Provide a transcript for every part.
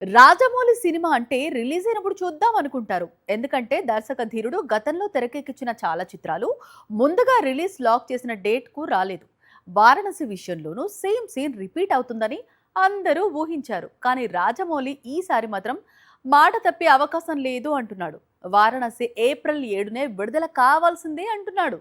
Rajamouli cinema అంటే release అయినప్పుడు చూద్దాం అనుకుంటారు. ఎందుకంటే దర్శక ధీరుడు గతంలో తెరకెక్కించిన చాలా చిత్రాలు ముందుగా రిలీజ్ లాక్ చేసిన డేట్ కు రాలేదు. వారణాసి విషయంలోనూ సేమ్ సీన్ రిపీట్ అవుతుందని అందరూ ఊహించారు. కానీ రాజమౌళి ఈసారి మాత్రం మాట తప్పే అవకాశం లేదు అంటున్నాడు. వారణాసి ఏప్రిల్ 7నే విడుదల కావాల్సిందే అంటున్నాడు.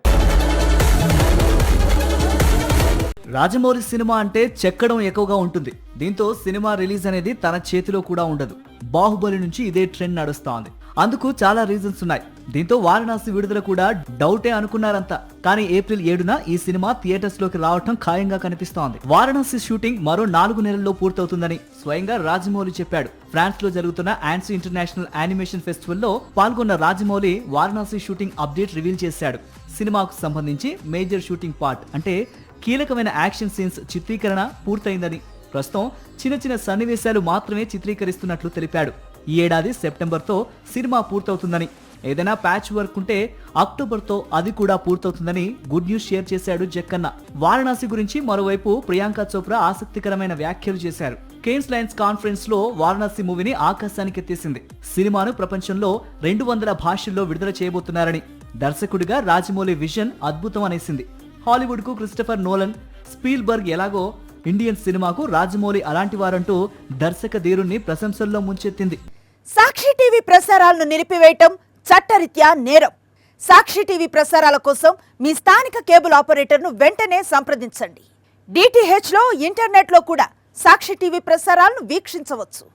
రాజమౌళి సినిమా అంటే చెక్కడం ఎక్కువగా ఉంటుంది. దీంతో సినిమా రిలీజ్ అనేది తన చేతిలో కూడా ఉండదు. బాహుబలి నుంచి ఇదే ట్రెండ్ నడుస్తోంది. అందుకు చాలా రీజన్స్ ఉన్నాయి. దీంతో వారణాసి విడుదల కూడా డౌటే అనుకున్నారంతా. కానీ ఏప్రిల్ 7న ఈ సినిమా థియేటర్స్ లోకి రావటం ఖాయంగా కనిపిస్తోంది. వారణాసి షూటింగ్ మరో 4 నెలల్లో పూర్తవుతుందని స్వయంగా రాజమౌళి చెప్పాడు. ఫ్రాన్స్ లో జరుగుతున్న ఆన్సీ ఇంటర్నేషనల్ యానిమేషన్ ఫెస్టివల్ లో పాల్గొన్న Rajamouli Varanasi shooting update reveal చేశాడు. సినిమాకు సంబంధించి మేజర్ షూటింగ్ పార్ట్ అంటే కీలకమైన యాక్షన్ సీన్స్ చిత్రీకరణ పూర్తయిందని, ప్రస్తుతం చిన్న చిన్న సన్నివేశాలు మాత్రమే చిత్రీకరిస్తున్నట్లు తెలిపాడు. ఈ ఏడాది సెప్టెంబర్తో సినిమా పూర్తవుతుందని, ఏదైనా ప్యాచ్ వర్క్ ఉంటే అక్టోబర్తో అది కూడా పూర్తవుతుందని గుడ్ న్యూస్ షేర్ చేశాడు జక్కన్న. వారణాసి గురించి మరోవైపు ప్రియాంక చోప్రా ఆసక్తికరమైన వ్యాఖ్యలు చేశారు. కేన్స్ లైన్స్ కాన్ఫరెన్స్ లో వారణాసి మూవీని ఆకాశానికి ఎత్తేసింది. సినిమాను ప్రపంచంలో 200 భాషల్లో విడుదల చేయబోతున్నారని, దర్శకుడిగా రాజమౌళి విజన్ అద్భుతం అనేసింది. హాలీవుడ్ కు క్రిస్టఫర్ నోలన్, స్పీల్బర్గ్ ఎలాగో ఇండియన్ సినిమాకు రాజమౌళి అలాంటి వారంటూ దర్శక ధీరుణ్ణి ప్రశంసల్లో ముంచెత్తింది. సాక్షి టీవీ ప్రసారాలను నిలిపివేయటం చట్టరీత్యా నేరం. సాక్షి టీవీ ప్రసారాల కోసం మీ స్థానిక కేబుల్ ఆపరేటర్ను వెంటనే సంప్రదించండి. డిటిహెచ్ లో, ఇంటర్నెట్ లో కూడా సాక్షి టీవీ ప్రసారాలను వీక్షించవచ్చు.